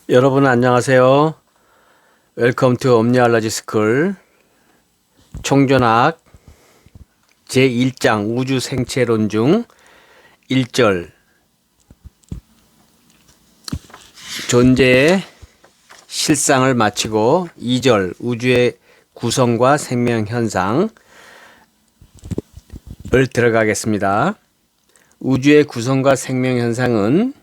여러분 안녕하세요. 웰컴 투 옴니알러지 스쿨 총존학 제1장 우주 생체론 중 1절 존재의 실상을 마치고 2절 우주의 구성과 생명 현상을 들어가겠습니다. 우주의 구성과 생명 현상은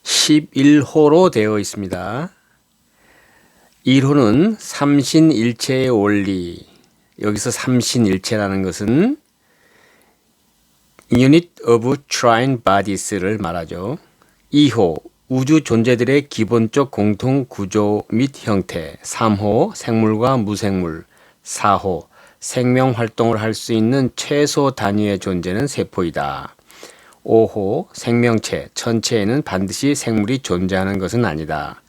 11호로 되어 있습니다. 1호는 삼신일체의 원리. 여기서 삼신일체라는 것은 Unit of Trine Bodies를 말하죠. 2호 우주 존재들의 기본적 공통 구조 및 형태. 3호 생물과 무생물. 4호 생명 활동을 할 수 있는 최소 단위의 존재는 세포이다. 5호 생명체, 천체에는 반드시 생물이 존재하는 것은 아니다.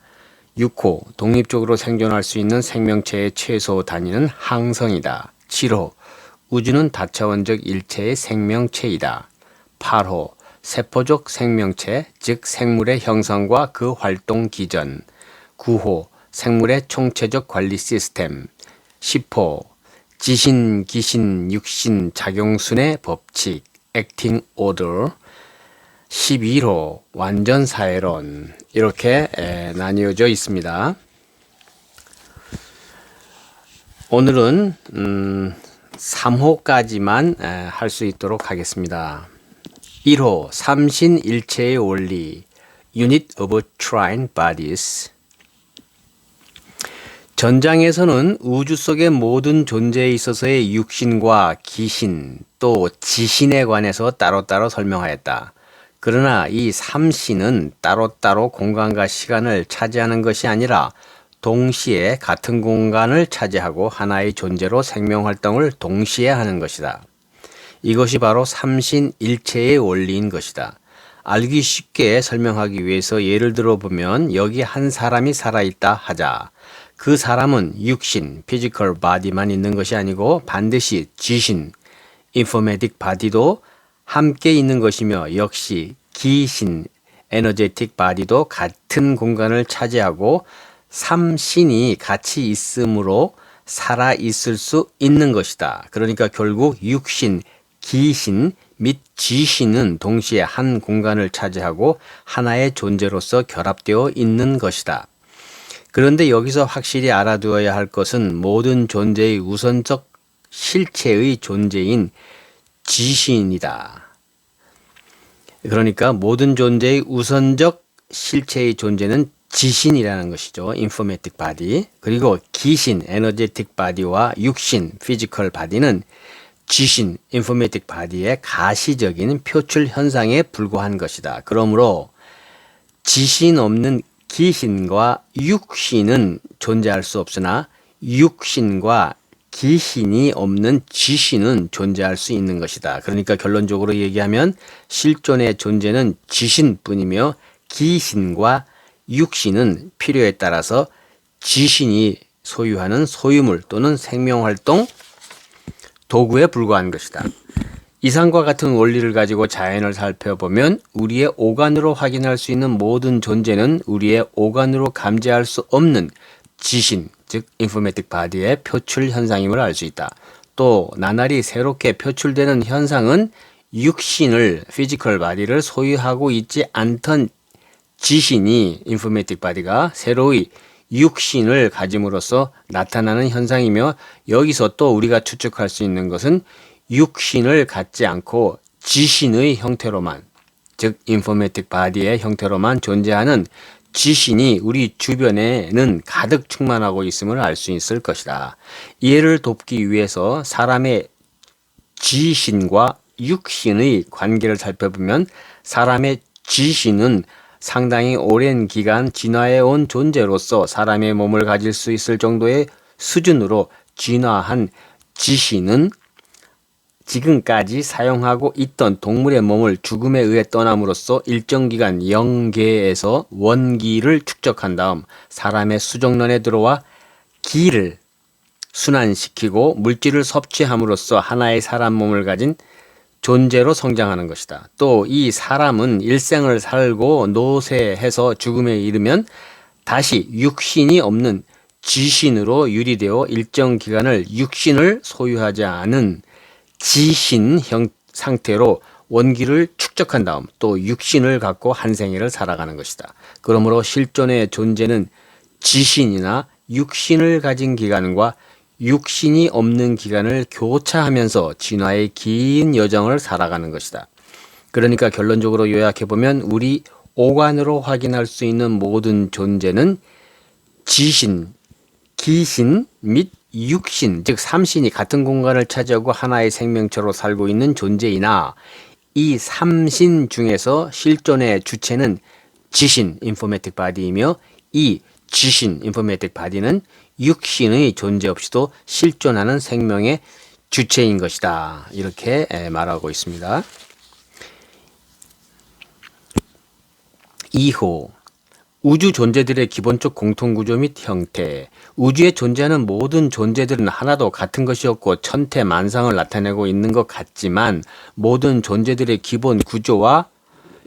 6호 독립적으로 생존할 수 있는 생명체의 최소 단위는 항성이다. 7호 우주는 다차원적 일체의 생명체이다. 8호 세포적 생명체, 즉 생물의 형성과 그 활동 기전. 9호 생물의 총체적 관리 시스템. 10호 지신, 기신, 육신, 작용순의 법칙, acting order. 11호 완전사회론. 이렇게 나뉘어져 있습니다. 오늘은 3호까지만 할 수 있도록 하겠습니다. 1호 삼신일체의 원리 Unit of Trine Bodies. 전장에서는 우주 속의 모든 존재에 있어서의 육신과 기신 또 지신에 관해서 따로따로 설명하였다. 그러나 이 삼신은 따로따로 공간과 시간을 차지하는 것이 아니라 동시에 같은 공간을 차지하고 하나의 존재로 생명활동을 동시에 하는 것이다. 이것이 바로 삼신일체의 원리인 것이다. 알기 쉽게 설명하기 위해서 예를 들어보면 여기 한 사람이 살아있다 하자. 그 사람은 육신, physical body만 있는 것이 아니고 반드시 지신, informatic body도 함께 있는 것이며 역시 기신, energetic body도 같은 공간을 차지하고 삼신이 같이 있으므로 살아 있을 수 있는 것이다. 그러니까 결국 육신, 기신 및 지신은 동시에 한 공간을 차지하고 하나의 존재로서 결합되어 있는 것이다. 그런데 여기서 확실히 알아두어야 할 것은 모든 존재의 우선적 실체의 존재인 지신이다. 그러니까 모든 존재의 우선적 실체의 존재는 지신이라는 것이죠. informatic body. 그리고 기신, energetic body와 육신, physical body는 지신, informatic body의 가시적인 표출 현상에 불과한 것이다. 그러므로 지신 없는 기신과 육신은 존재할 수 없으나 육신과 기신이 없는 지신은 존재할 수 있는 것이다. 그러니까 결론적으로 얘기하면 실존의 존재는 지신뿐이며 기신과 육신은 필요에 따라서 지신이 소유하는 소유물 또는 생명활동 도구에 불과한 것이다. 이상과 같은 원리를 가지고 자연을 살펴보면 우리의 오감으로 확인할 수 있는 모든 존재는 우리의 오감으로 감지할 수 없는 지신, 즉 informatic body의 표출 현상임을 알 수 있다. 또 나날이 새롭게 표출되는 현상은 육신을, physical body를 소유하고 있지 않던 지신이, informatic body가 새로이 육신을 가짐으로써 나타나는 현상이며 여기서 또 우리가 추측할 수 있는 것은 육신을 갖지 않고 지신의 형태로만, 즉 informatic body의 형태로만 존재하는 지신이 우리 주변에는 가득 충만하고 있음을 알 수 있을 것이다. 이해를 돕기 위해서 사람의 지신과 육신의 관계를 살펴보면 사람의 지신은 상당히 오랜 기간 진화해온 존재로서 사람의 몸을 가질 수 있을 정도의 수준으로 진화한 지신은 지금까지 사용하고 있던 동물의 몸을 죽음에 의해 떠남으로써 일정 기간 영계에서 원기를 축적한 다음 사람의 수정란에 들어와 기를 순환시키고 물질을 섭취함으로써 하나의 사람 몸을 가진 존재로 성장하는 것이다. 또 이 사람은 일생을 살고 노쇠해서 죽음에 이르면 다시 육신이 없는 지신으로 유리되어 일정 기간을 육신을 소유하지 않은 지신 상태로 원기를 축적한 다음 또 육신을 갖고 한 생애를 살아가는 것이다. 그러므로 실존의 존재는 지신이나 육신을 가진 기간과 육신이 없는 기간을 교차하면서 진화의 긴 여정을 살아가는 것이다. 그러니까 결론적으로 요약해보면 우리 오감으로 확인할 수 있는 모든 존재는 지신, 기신 및 육신, 즉 삼신이 같은 공간을 차지하고 하나의 생명체로 살고 있는 존재이나 이 삼신 중에서 실존의 주체는 지신, 인포메틱 바디이며 이 지신, 인포메틱 바디는 육신의 존재 없이도 실존하는 생명의 주체인 것이다. 이렇게 말하고 있습니다. 2호 우주 존재들의 기본적 공통구조 및 형태. 우주에 존재하는 모든 존재들은 하나도 같은 것이 없고 천태만상을 나타내고 있는 것 같지만 모든 존재들의 기본 구조와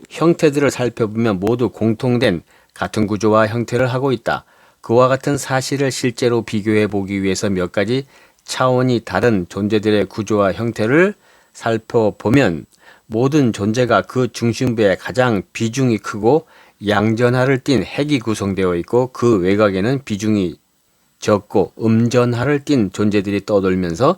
형태들을 살펴보면 모두 공통된 같은 구조와 형태를 하고 있다. 그와 같은 사실을 실제로 비교해 보기 위해서 몇 가지 차원이 다른 존재들의 구조와 형태를 살펴보면 모든 존재가 그 중심부에 가장 비중이 크고 양전하를 띤 핵이 구성되어 있고 그 외곽에는 비중이 적고 음전하를 띤 존재들이 떠돌면서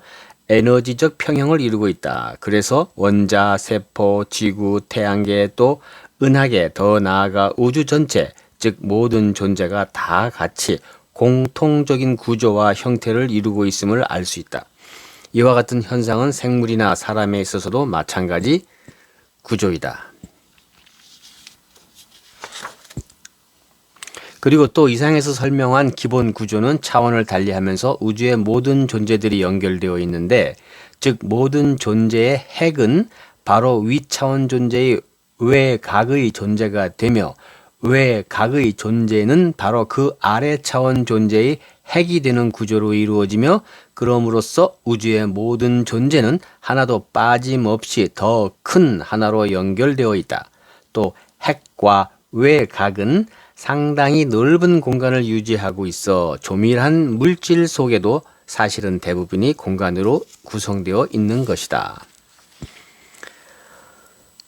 에너지적 평형을 이루고 있다. 그래서 원자, 세포, 지구, 태양계 또 은하계 더 나아가 우주 전체 즉 모든 존재가 다 같이 공통적인 구조와 형태를 이루고 있음을 알 수 있다. 이와 같은 현상은 생물이나 사람에 있어서도 마찬가지 구조이다. 그리고 또 이상에서 설명한 기본 구조는 차원을 달리하면서 우주의 모든 존재들이 연결되어 있는데 즉 모든 존재의 핵은 바로 위차원 존재의 외각의 존재가 되며 외각의 존재는 바로 그 아래 차원 존재의 핵이 되는 구조로 이루어지며 그럼으로써 우주의 모든 존재는 하나도 빠짐없이 더 큰 하나로 연결되어 있다. 또 핵과 외각은 상당히 넓은 공간을 유지하고 있어 조밀한 물질 속에도 사실은 대부분이 공간으로 구성되어 있는 것이다.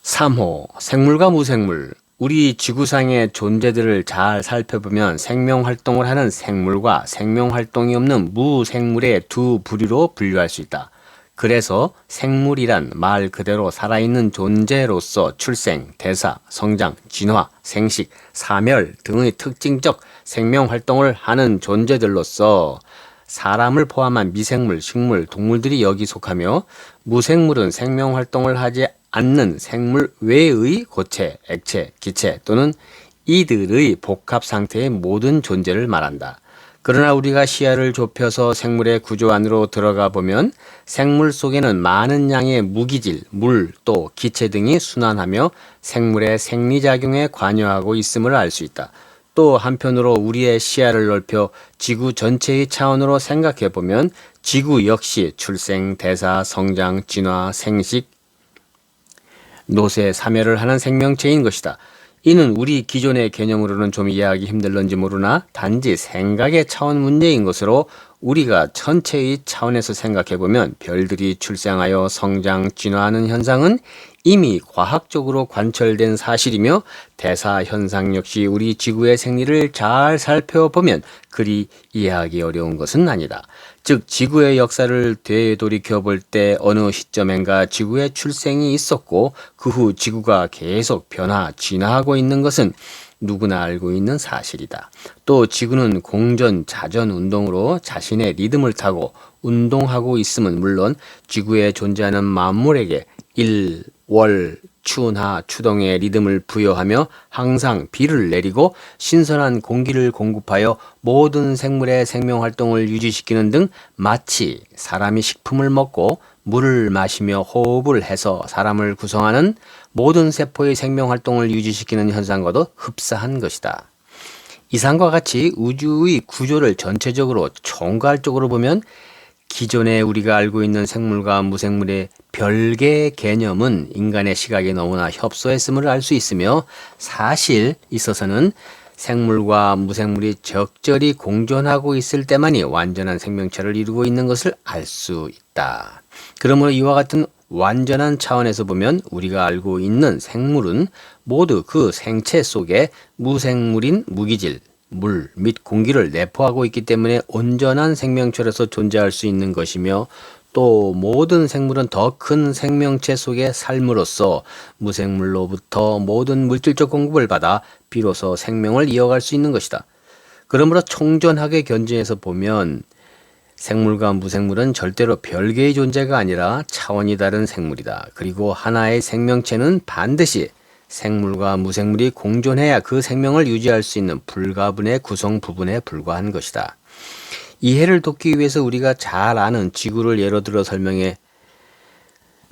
3호 생물과 무생물. 우리 지구상의 존재들을 잘 살펴보면 생명활동을 하는 생물과 생명활동이 없는 무생물의 두 부류로 분류할 수 있다. 그래서 생물이란 말 그대로 살아있는 존재로서 출생, 대사, 성장, 진화, 생식, 사멸 등의 특징적 생명활동을 하는 존재들로서 사람을 포함한 미생물, 식물, 동물들이 여기 속하며 무생물은 생명활동을 하지 않는 생물 외의 고체, 액체, 기체 또는 이들의 복합 상태의 모든 존재를 말한다. 그러나 우리가 시야를 좁혀서 생물의 구조 안으로 들어가 보면 생물 속에는 많은 양의 무기질, 물, 또 기체 등이 순환하며 생물의 생리작용에 관여하고 있음을 알 수 있다. 또 한편으로 우리의 시야를 넓혀 지구 전체의 차원으로 생각해 보면 지구 역시 출생, 대사, 성장, 진화, 생식, 노쇠, 사멸을 하는 생명체인 것이다. 이는 우리 기존의 개념으로는 좀 이해하기 힘들는지 모르나 단지 생각의 차원 문제인 것으로 우리가 전체의 차원에서 생각해보면 별들이 출생하여 성장, 진화하는 현상은 이미 과학적으로 관철된 사실이며 대사 현상 역시 우리 지구의 생리를 잘 살펴보면 그리 이해하기 어려운 것은 아니다. 즉 지구의 역사를 되돌이켜 볼 때 어느 시점엔가 지구의 출생이 있었고 그 후 지구가 계속 변화, 진화하고 있는 것은 누구나 알고 있는 사실이다. 또 지구는 공전, 자전 운동으로 자신의 리듬을 타고 운동하고 있음은 물론 지구에 존재하는 만물에게 일, 월, 추나 추동의 리듬을 부여하며 항상 비를 내리고 신선한 공기를 공급하여 모든 생물의 생명활동을 유지시키는 등 마치 사람이 식품을 먹고 물을 마시며 호흡을 해서 사람을 구성하는 모든 세포의 생명활동을 유지시키는 현상과도 흡사한 것이다. 이상과 같이 우주의 구조를 전체적으로 총괄적으로 보면 기존에 우리가 알고 있는 생물과 무생물의 별개의 개념은 인간의 시각에 너무나 협소했음을 알 수 있으며 사실 있어서는 생물과 무생물이 적절히 공존하고 있을 때만이 완전한 생명체를 이루고 있는 것을 알 수 있다. 그러므로 이와 같은 완전한 차원에서 보면 우리가 알고 있는 생물은 모두 그 생체 속에 무생물인 무기질, 물 및 공기를 내포하고 있기 때문에 온전한 생명체로서 존재할 수 있는 것이며 또 모든 생물은 더 큰 생명체 속의 삶으로써 무생물로부터 모든 물질적 공급을 받아 비로소 생명을 이어갈 수 있는 것이다. 그러므로 총존하게 견지해서 보면 생물과 무생물은 절대로 별개의 존재가 아니라 차원이 다른 생물이다. 그리고 하나의 생명체는 반드시 생물과 무생물이 공존해야 그 생명을 유지할 수 있는 불가분의 구성 부분에 불과한 것이다. 이해를 돕기 위해서 우리가 잘 아는 지구를 예로 들어 설명해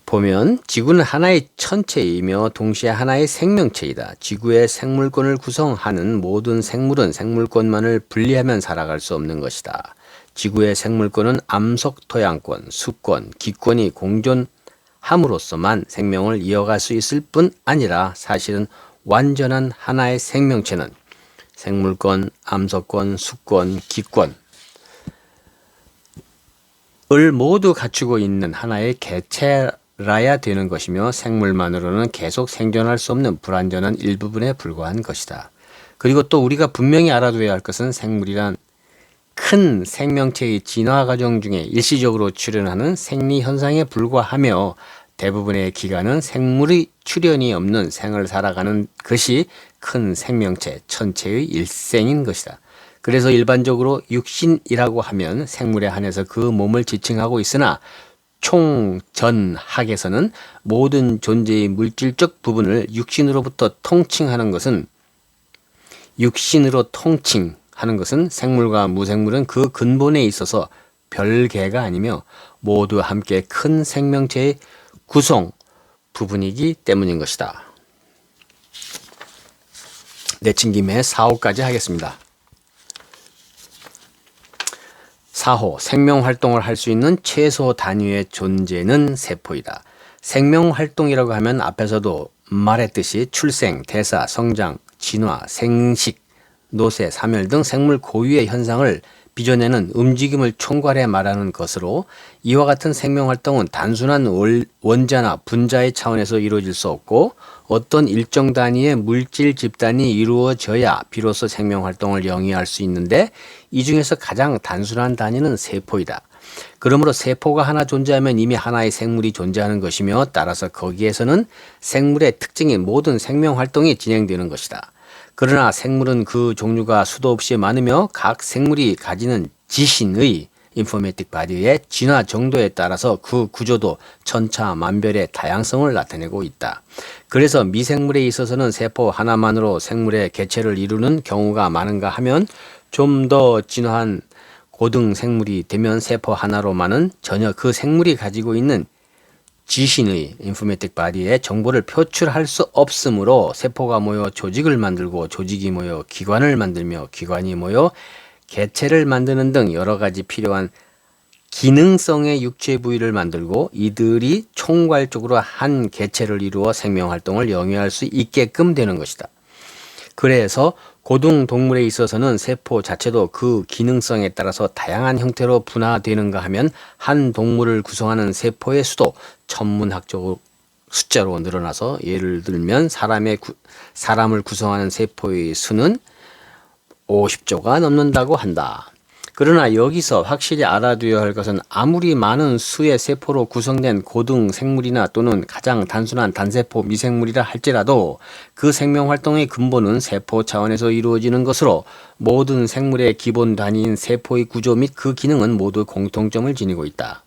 보면 지구는 하나의 천체이며 동시에 하나의 생명체이다. 지구의 생물권을 구성하는 모든 생물은 생물권만을 분리하면 살아갈 수 없는 것이다. 지구의 생물권은 암석 토양권, 수권, 기권이 공존함으로써만 생명을 이어갈 수 있을 뿐 아니라 사실은 완전한 하나의 생명체는 생물권, 암석권, 수권, 기권 을 모두 갖추고 있는 하나의 개체라야 되는 것이며 생물만으로는 계속 생존할 수 없는 불완전한 일부분에 불과한 것이다. 그리고 또 우리가 분명히 알아둬야 할 것은 생물이란 큰 생명체의 진화 과정 중에 일시적으로 출현하는 생리 현상에 불과하며 대부분의 기간은 생물의 출현이 없는 생을 살아가는 것이 큰 생명체 전체의 일생인 것이다. 그래서 일반적으로 육신이라고 하면 생물에 한해서 그 몸을 지칭하고 있으나 총전학에서는 모든 존재의 물질적 부분을 육신으로 통칭하는 것은 생물과 무생물은 그 근본에 있어서 별개가 아니며 모두 함께 큰 생명체의 구성 부분이기 때문인 것이다. 내친 김에 4호까지 하겠습니다. 4호, 생명활동을 할 수 있는 최소 단위의 존재는 세포이다. 생명활동이라고 하면 앞에서도 말했듯이 출생, 대사, 성장, 진화, 생식, 노쇠, 사멸 등 생물 고유의 현상을 빚어내는 움직임을 총괄해 말하는 것으로 이와 같은 생명활동은 단순한 원자나 분자의 차원에서 이루어질 수 없고 어떤 일정 단위의 물질 집단이 이루어져야 비로소 생명활동을 영위할 수 있는데 이 중에서 가장 단순한 단위는 세포이다. 그러므로 세포가 하나 존재하면 이미 하나의 생물이 존재하는 것이며 따라서 거기에서는 생물의 특징인 모든 생명활동이 진행되는 것이다. 그러나 생물은 그 종류가 수도 없이 많으며 각 생물이 가지는 지신의 인포메틱 바디의 진화 정도에 따라서 그 구조도 천차만별의 다양성을 나타내고 있다. 그래서 미생물에 있어서는 세포 하나만으로 생물의 개체를 이루는 경우가 많은가 하면 좀 더 진화한 고등 생물이 되면 세포 하나로만은 전혀 그 생물이 가지고 있는 지신의 인포메틱 바디의 정보를 표출할 수 없으므로 세포가 모여 조직을 만들고 조직이 모여 기관을 만들며 기관이 모여 개체를 만드는 등 여러 가지 필요한 기능성의 육체 부위를 만들고 이들이 총괄적으로 한 개체를 이루어 생명활동을 영위할 수 있게끔 되는 것이다. 그래서 고등 동물에 있어서는 세포 자체도 그 기능성에 따라서 다양한 형태로 분화되는가 하면 한 동물을 구성하는 세포의 수도 천문학적 숫자로 늘어나서 예를 들면 사람을 구성하는 세포의 수는 50조가 넘는다고 한다. 그러나 여기서 확실히 알아두어야 할 것은 아무리 많은 수의 세포로 구성된 고등 생물이나 또는 가장 단순한 단세포 미생물이라 할지라도 그 생명활동의 근본은 세포 차원에서 이루어지는 것으로 모든 생물의 기본 단위인 세포의 구조 및 그 기능은 모두 공통점을 지니고 있다.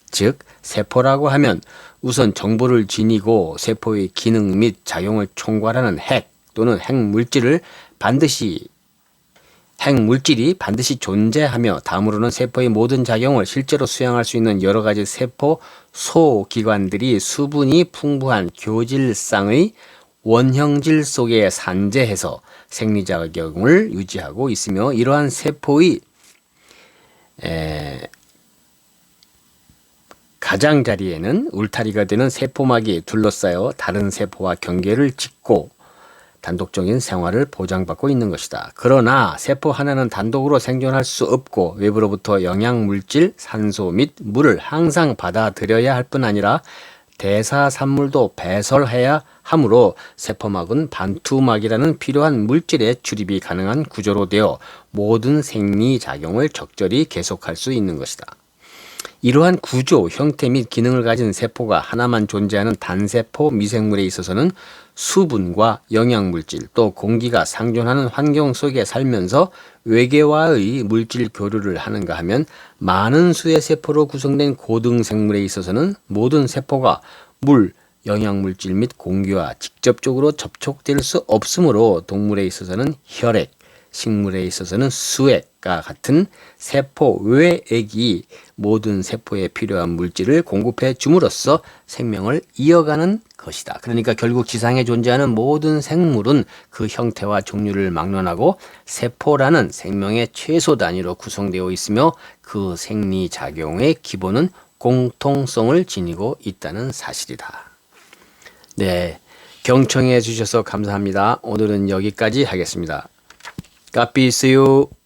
즉 세포라고 하면 우선 정보를 지니고 세포의 기능 및 작용을 총괄하는 핵 또는 핵물질이 반드시 존재하며 다음으로는 세포의 모든 작용을 실제로 수행할 수 있는 여러 가지 세포 소기관들이 수분이 풍부한 교질상의 원형질 속에 산재해서 생리작용을 유지하고 있으며 이러한 세포의 가장자리에는 울타리가 되는 세포막이 둘러싸여 다른 세포와 경계를 짓고 단독적인 생활을 보장받고 있는 것이다. 그러나 세포 하나는 단독으로 생존할 수 없고 외부로부터 영양물질, 산소 및 물을 항상 받아들여야 할 뿐 아니라 대사산물도 배설해야 하므로 세포막은 반투막이라는 필요한 물질의 출입이 가능한 구조로 되어 모든 생리작용을 적절히 계속할 수 있는 것이다. 이러한 구조, 형태 및 기능을 가진 세포가 하나만 존재하는 단세포 미생물에 있어서는 수분과 영양물질 또 공기가 상존하는 환경 속에 살면서 외계와의 물질 교류를 하는가 하면 많은 수의 세포로 구성된 고등생물에 있어서는 모든 세포가 물, 영양물질 및 공기와 직접적으로 접촉될 수 없으므로 동물에 있어서는 혈액, 식물에 있어서는 수액과 같은 세포 외액이 모든 세포에 필요한 물질을 공급해 줌으로써 생명을 이어가는 것이다. 그러니까 결국 지상에 존재하는 모든 생물은 그 형태와 종류를 막론하고 세포라는 생명의 최소 단위로 구성되어 있으며 그 생리작용의 기본은 공통성을 지니고 있다는 사실이다. 네, 경청해 주셔서 감사합니다. 오늘은 여기까지 하겠습니다. God bless you.